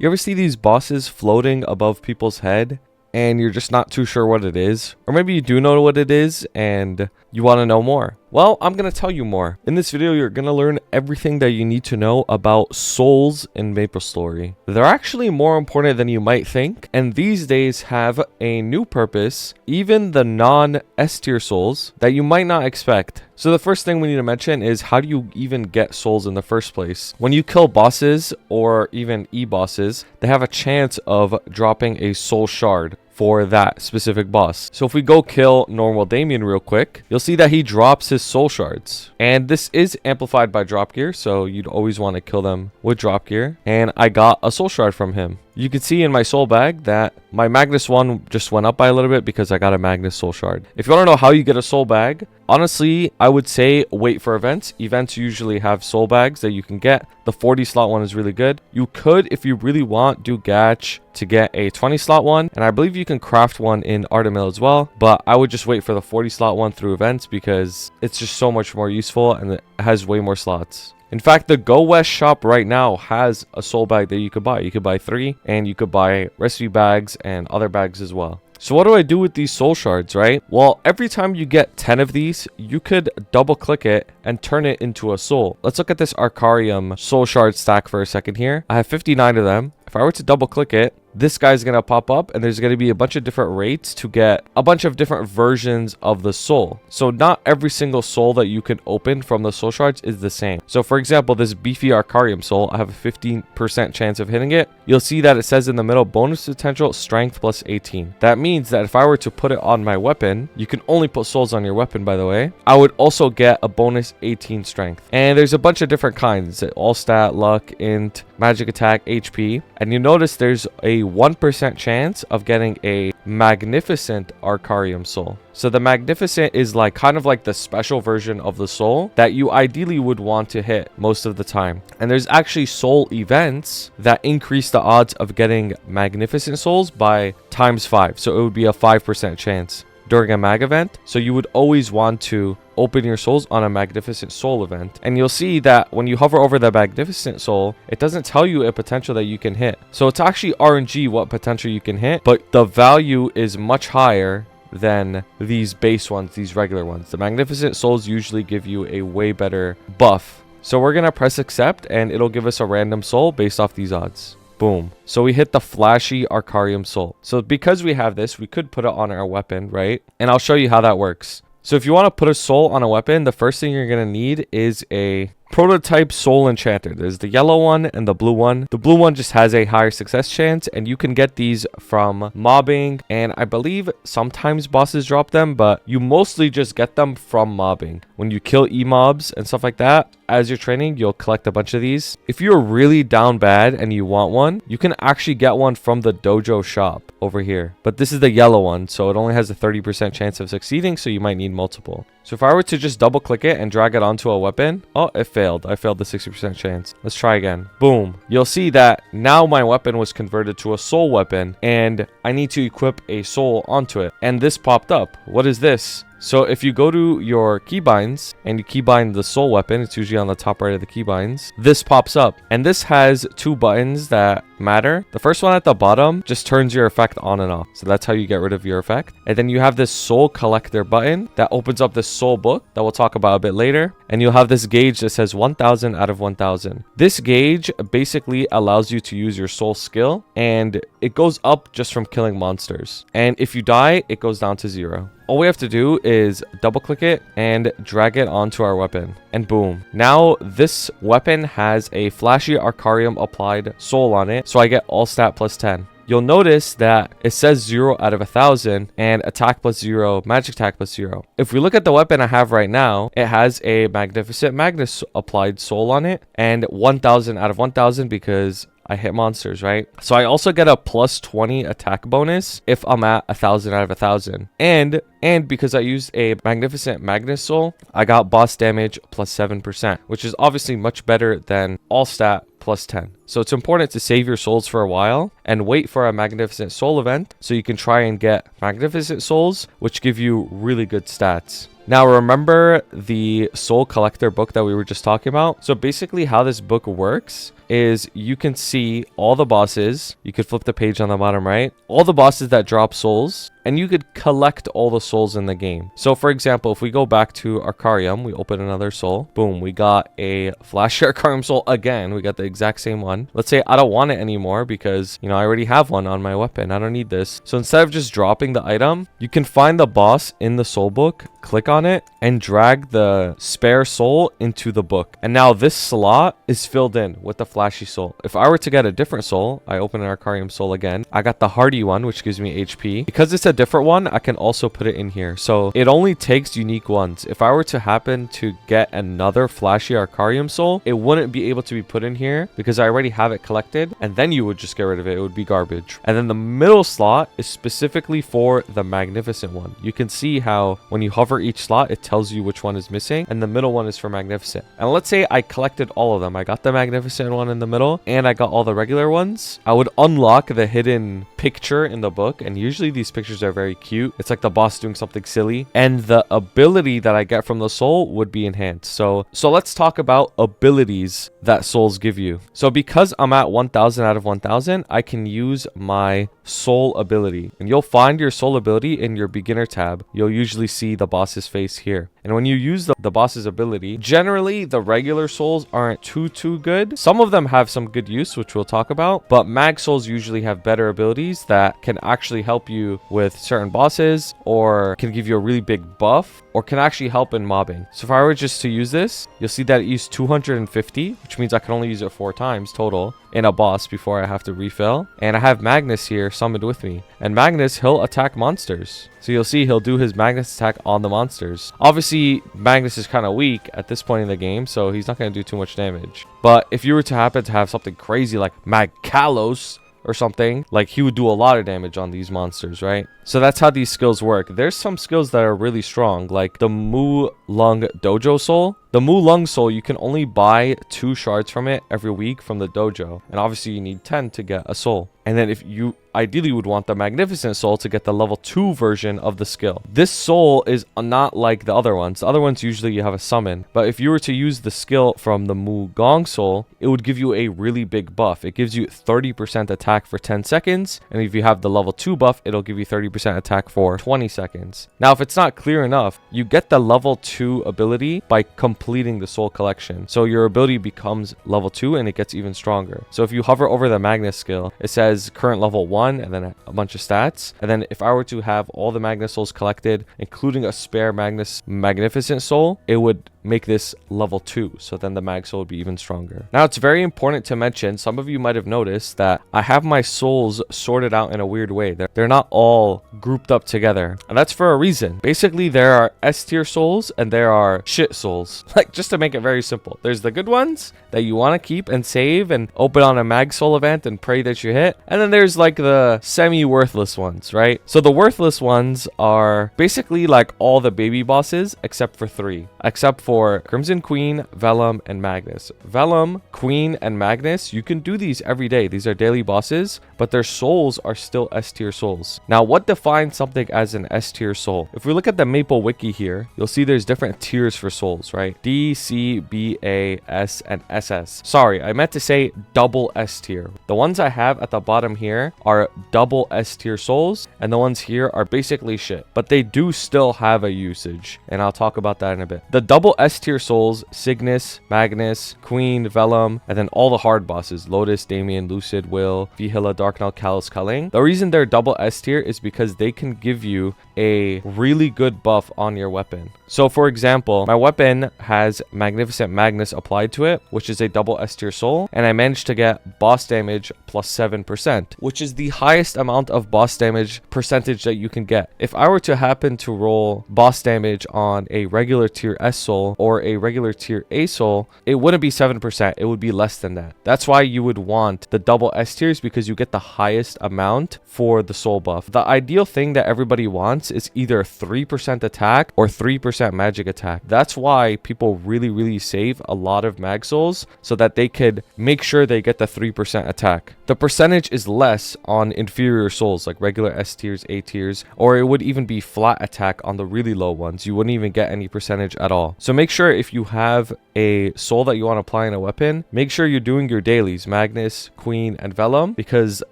You ever see these bosses floating above people's head and you're just not too sure what it is? Or maybe you do know what it is and you want to know more. Well, I'm going to tell you more. In this video, you're going to learn everything that you need to know about souls in MapleStory. They're actually more important than you might think, and these days have a new purpose, even the non-S tier souls that you might not expect. So the first thing we need to mention is, how do you even get souls in the first place? When you kill bosses or even E-bosses, they have a chance of dropping a soul shard for that specific boss. So if we go kill normal Damien real quick, you'll see that he drops his soul shards. And this is amplified by drop gear, so you'd always want to kill them with drop gear. And I got a soul shard from him. You can see in my soul bag that my Magnus one just went up by a little bit because I got a Magnus soul shard. If you want to know how you get a soul bag, honestly, I would say wait for events. Events usually have soul bags that you can get. The 40 slot one is really good. You could, if you really want, do Gatch to get a 20 slot one. And I believe you can craft one in Artemil as well. But I would just wait for the 40 slot one through events because it's just so much more useful and it has way more slots. In fact, the Go West shop right now has a soul bag that you could buy. You could buy 3 and you could buy recipe bags and other bags as well. So what do I do with these soul shards, right? Well, every time you get 10 of these, you could double click it and turn it into a soul. Let's look at this Arcarium soul shard stack for a second here. I have 59 of them. If I were to double click it, this guy's going to pop up and there's going to be a bunch of different rates to get a bunch of different versions of the soul. So not every single soul that you can open from the soul shards is the same. So for example, this beefy Arcarium soul, I have a 15% chance of hitting it. You'll see that it says in the middle, bonus potential strength plus 18. That means that if I were to put it on my weapon, you can only put souls on your weapon, by the way, I would also get a bonus 18 strength. And there's a bunch of different kinds: all stat, luck, int, magic attack, HP. And you notice there's a 1% chance of getting a magnificent Arcarium soul. So the magnificent is like kind of like the special version of the soul that you ideally would want to hit most of the time. And there's actually soul events that increase the odds of getting magnificent souls by ×5. So it would be a 5% chance during a mag event. So you would always want to open your souls on a magnificent soul event. And you'll see that when you hover over the magnificent soul, it doesn't tell you a potential that you can hit. So it's actually RNG what potential you can hit, but the value is much higher than these base ones, these regular ones. The magnificent souls usually give you a way better buff. So we're gonna press accept and it'll give us a random soul based off these odds. Boom. So we hit the flashy Arcarium soul. So because we have this, we could put it on our weapon, right? And I'll show you how that works. So if you want to put a soul on a weapon, the first thing you're going to need is a prototype soul enchanter. There's the yellow one and the blue one. The blue one just has a higher success chance, and you can get these from mobbing, and I believe sometimes bosses drop them, but you mostly just get them from mobbing. When you kill E-mobs and stuff like that, as you're training, you'll collect a bunch of these. If you're really down bad and you want one, you can actually get one from the dojo shop over here. But this is the yellow one, so it only has a 30% chance of succeeding, so you might need multiple. So if I were to just double click it and drag it onto a weapon, oh, it failed. I failed the 60% chance. Let's try again. Boom. You'll see that now my weapon was converted to a soul weapon and I need to equip a soul onto it. And this popped up. What is this? So if you go to your keybinds and you keybind the soul weapon, it's usually on the top right of the keybinds, this pops up. And this has 2 buttons that matter. The first one at the bottom just turns your effect on and off. So that's how you get rid of your effect. And then you have this soul collector button that opens up this soul book that we'll talk about a bit later. And you'll have this gauge that says 1000 out of 1000. This gauge basically allows you to use your soul skill, and it goes up just from killing monsters. And if you die, it goes down to 0. All we have to do is double click it and drag it onto our weapon, and boom. Now this weapon has a flashy Arcarium applied soul on it, so I get all stat plus 10. You'll notice that it says 0 out of 1000 and attack plus 0, magic attack plus 0. If we look at the weapon I have right now, it has a magnificent Magnus applied soul on it and 1000 out of 1000 because I hit monsters, right? So I also get a plus 20 attack bonus if I'm at 1000 out of 1000. And because I used a magnificent Magnus soul, I got boss damage plus 7%, which is obviously much better than all stat plus 10. So it's important to save your souls for a while and wait for a magnificent soul event so you can try and get magnificent souls, which give you really good stats. Now remember the soul collector book that we were just talking about? So basically how this book works is you can see all the bosses. You could flip the page on the bottom right. All the bosses that drop souls. And you could collect all the souls in the game. So for example, if we go back to Arcarium, we open another soul. Boom, we got a flashy Arcarium soul again. We got the exact same one. Let's say I don't want it anymore because, you know, I already have one on my weapon. I don't need this. So instead of just dropping the item, you can find the boss in the soul book, click on it, and drag the spare soul into the book. And now this slot is filled in with the flashy soul. If I were to get a different soul, I open an Arcarium soul again. I got the hardy one, which gives me HP. Because it's a different one, I can also put it in here. So it only takes unique ones. If I were to happen to get another flashy Arcarium soul, it wouldn't be able to be put in here because I already have it collected, and then you would just get rid of it. It would be garbage. And then the middle slot is specifically for the magnificent one. You can see how when you hover each slot, it tells you which one is missing, and the middle one is for magnificent. And let's say I collected all of them. I got the magnificent one in the middle, and I got all the regular ones. I would unlock the hidden picture in the book, and usually these pictures are very cute. It's like the boss doing something silly, and the ability that I get from the soul would be enhanced. So let's talk about abilities that souls give you. So because I'm at 1000 out of 1000, I can use my soul ability, and you'll find your soul ability in your beginner tab. You'll usually see the boss's face here. And when you use the boss's ability, generally the regular souls aren't too good. Some of them have some good use, which we'll talk about, but mag souls usually have better abilities that can actually help you with certain bosses, or can give you a really big buff, or can actually help in mobbing. So if I were just to use this, you'll see that it used 250, which means I can only use it 4 times total in a boss before I have to refill. And I have Magnus here summoned with me, and Magnus, he'll attack monsters. So you'll see he'll do his Magnus attack on the monsters. Obviously Magnus is kind of weak at this point in the game, so he's not going to do too much damage. But if you were to happen to have something crazy like Magkalos or something, like, he would do a lot of damage on these monsters, right? So that's how these skills work. There's some skills that are really strong, like the Mu Lung Dojo Soul. The Mu Lung Soul, you can only buy 2 shards from it every week from the dojo, and obviously you need 10 to get a soul. And then if you ideally would want the Magnificent Soul to get the level 2 version of the skill. This soul is not like the other ones. The other ones usually you have a summon, but if you were to use the skill from the Mu Gong Soul, it would give you a really big buff. It gives you 30% attack for 10 seconds, and if you have the level 2 buff, it'll give you 30% attack for 20 seconds. Now, if it's not clear enough, you get the level 2 ability by completing the soul collection. So your ability becomes level 2 and it gets even stronger. So if you hover over the Magnus skill, it says current level 1 and then a bunch of stats. And then if I were to have all the Magnus souls collected, including a spare Magnificent soul, it would make this level 2. So then the mag soul would be even stronger. Now, it's very important to mention, some of you might have noticed that I have my souls sorted out in a weird way. They're not all grouped up together, and that's for a reason. Basically, there are S tier souls and there are shit souls. Like, just to make it very simple, there's the good ones that you want to keep and save and open on a mag soul event and pray that you hit, and then there's like the semi-worthless ones, right? So the worthless ones are basically like all the baby bosses except for 3, except for Crimson Queen, Vellum, and Magnus. Vellum, Queen, and Magnus, you can do these every day. These are daily bosses, but their souls are still S tier souls. Now, what defines something as an S tier soul? If we look at the Maple wiki here, you'll see there's different tiers for souls, right? D, C, B, A, S, and SS. Sorry, I meant to say double S tier. The ones I have at the bottom here are double S tier souls, and the ones here are basically shit, but they do still have a usage, and I'll talk about that in a bit. The double S tier souls, Cygnus, Magnus, Queen, Vellum, and then all the hard bosses, Lotus, Damien, Lucid, Will, Vihila, Darknell, Callus, Culling. The reason they're double S tier is because they can give you a really good buff on your weapon. So for example, my weapon has Magnificent Magnus applied to it, which is a double S tier soul, and I managed to get boss damage plus 7%, which is the highest amount of boss damage percentage that you can get. If I were to happen to roll boss damage on a regular tier S soul or a regular tier A soul, it wouldn't be 7%, it would be less than that. That's why you would want the double S tiers, because you get the highest amount for the soul buff. The ideal thing that everybody wants is either 3% attack or 3% magic attack. That's why people really save a lot of mag souls, so that they could make sure they get the 3% attack. The percentage is less on inferior souls like regular S tiers, A tiers, or it would even be flat attack on the really low ones. You wouldn't even get any percentage at all. So make sure if you have a soul that you want to apply in a weapon, make sure you're doing your dailies, Magnus, Queen, and Vellum, because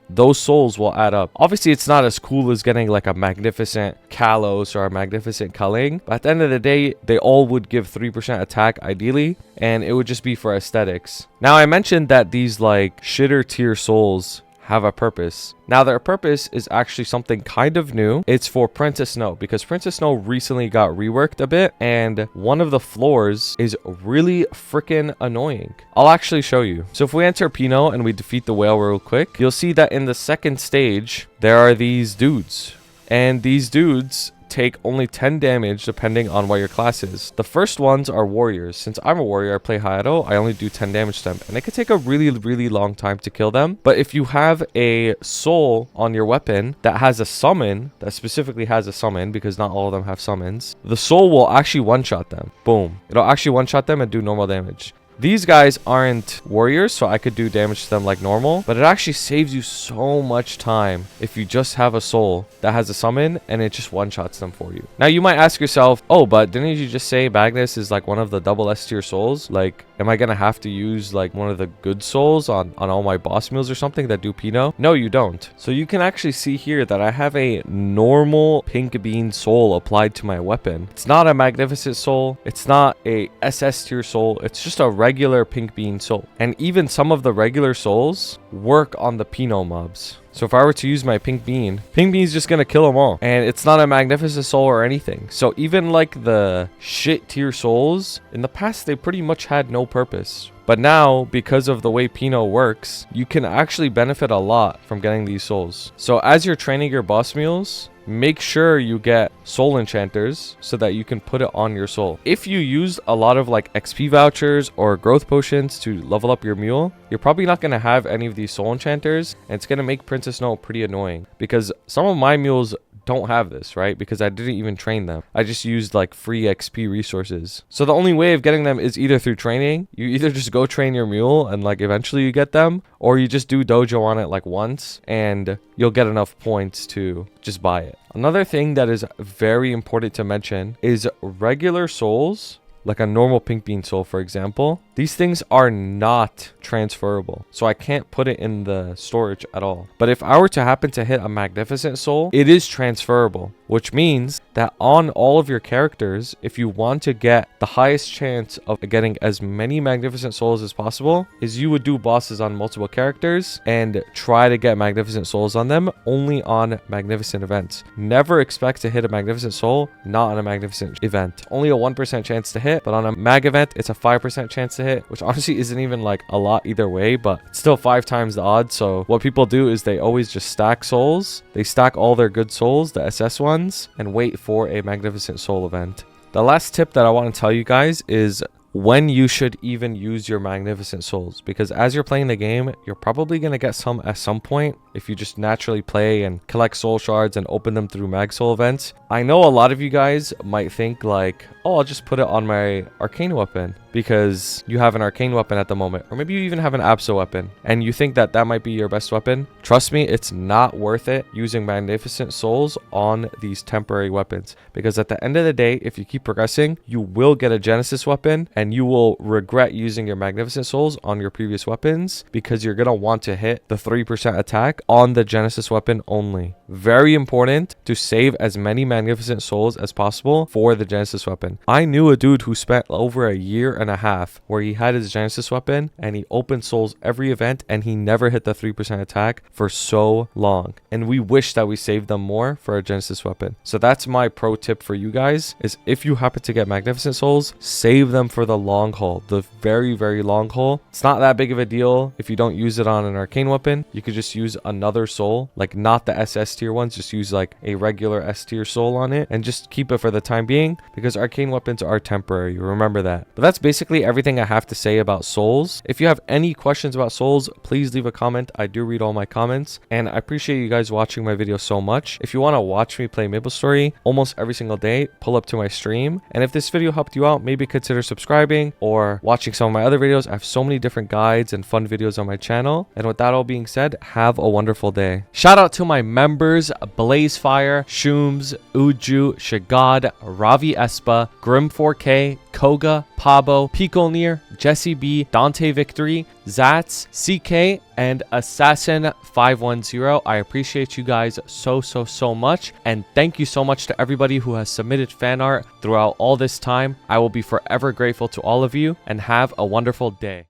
those souls will add up. Obviously, it's not as cool as getting like a magnificent Kalos or a magnificent Culling, but at the end of the day, they all would give 3% attack ideally, and it would just be for aesthetics. Now, I mentioned that these like shitter tier souls have a purpose. Now, their purpose is actually something kind of new. It's for Princess Snow, because Princess Snow recently got reworked a bit, and one of the floors is really freaking annoying. I'll actually show you. So if we enter Pinot and we defeat the whale real quick, you'll see that in the second stage, there are these dudes. And these dudes take only 10 damage depending on what your class is. The first ones are warriors. Since I'm a warrior, I play Hayato, I only do 10 damage to them, and it could take a really long time to kill them. But if you have a soul on your weapon that has a summon, that specifically has a summon, because not all of them have summons, the soul will actually one-shot them. Boom. It'll actually one-shot them and do normal damage. These guys aren't warriors, so I could do damage to them like normal, but it actually saves you so much time if you just have a soul that has a summon and it just one-shots them for you. Now, you might ask yourself, oh, but didn't you just say Magnus is like one of the double S tier souls? Like, am I gonna have to use like one of the good souls on all my boss meals or something that do Pinot? No, you don't. So you can actually see here that I have a normal pink bean soul applied to my weapon. It's not a magnificent soul. It's not a SS tier soul. It's just a regular pink bean soul. And even some of the regular souls work on the Pinot mobs. So if I were to use my pink bean's just gonna kill them all. And it's not a magnificent soul or anything. So even like the shit tier souls, in the past they pretty much had no purpose. But now, because of the way Pinot works, you can actually benefit a lot from getting these souls. So as you're training your boss mules, make sure you get soul enchanters so that you can put it on your soul. If you use a lot of like XP vouchers or growth potions to level up your mule, you're probably not going to have any of these soul enchanters, and it's going to make Princess Snow pretty annoying, because some of my mules don't have this, right? Because I didn't even train them. I just used like free XP resources. So the only way of getting them is either through training. You either just go train your mule and like eventually you get them, or you just do dojo on it like once and you'll get enough points to just buy it. Another thing that is very important to mention is regular souls, like a normal pink bean soul, for example. These things are not transferable, so I can't put it in the storage at all. But if I were to happen to hit a magnificent soul, it is transferable, which means that on all of your characters, if you want to get the highest chance of getting as many magnificent souls as possible, is you would do bosses on multiple characters and try to get magnificent souls on them only on magnificent events. Never expect to hit a magnificent soul not on a magnificent event. Only a 1% chance to hit, but on a mag event, it's a 5% chance to hit, which honestly isn't even like a lot either way, but it's still 5 times the odds. So what people do is they always just stack souls. They stack all their good souls, the SS ones, and wait for a magnificent soul event. The last tip that I want to tell you guys is when you should even use your magnificent souls, because as you're playing the game, you're probably going to get some at some point if you just naturally play and collect soul shards and open them through mag soul events. I know a lot of you guys might think like, oh, I'll just put it on my arcane weapon because you have an arcane weapon at the moment, or maybe you even have an abso weapon and you think that that might be your best weapon. Trust me, it's not worth it using magnificent souls on these temporary weapons, because at the end of the day, if you keep progressing, you will get a Genesis weapon and you will regret using your magnificent souls on your previous weapons, because you're going to want to hit the 3% attack on the Genesis weapon only. Very important to save as many magnificent souls as possible for the Genesis weapon. I knew a dude who spent over a year and a half where he had his Genesis weapon and he opened souls every event and he never hit the 3% attack for so long. And we wish that we saved them more for a Genesis weapon. So that's my pro tip for you guys, is if you happen to get magnificent souls, save them for the long haul, the very long haul. It's not that big of a deal if you don't use it on an arcane weapon. You could just use another soul, like not the SS tier ones, just use like a regular S tier soul on it and just keep it for the time being, because arcane weapons are temporary. Remember that. But that's basically everything I have to say about souls. If you have any questions about souls, please leave a comment. I do read all my comments, and I appreciate you guys watching my video so much. If you want to watch me play MapleStory almost every single day, pull up to my stream. And if this video helped you out, maybe consider subscribing or watching some of my other videos. I have so many different guides and fun videos on my channel. And with that all being said, have a wonderful wonderful day. Shout out to my members, Blazefire, Shooms, Uju, Shagad, Ravi Espa, Grim4K, Koga, Pabo, Piconir, Jesse B, Dante Victory, Zats, CK, and Assassin510. I appreciate you guys so much, and thank you so much to everybody who has submitted fan art throughout all this time. I will be forever grateful to all of you, and have a wonderful day.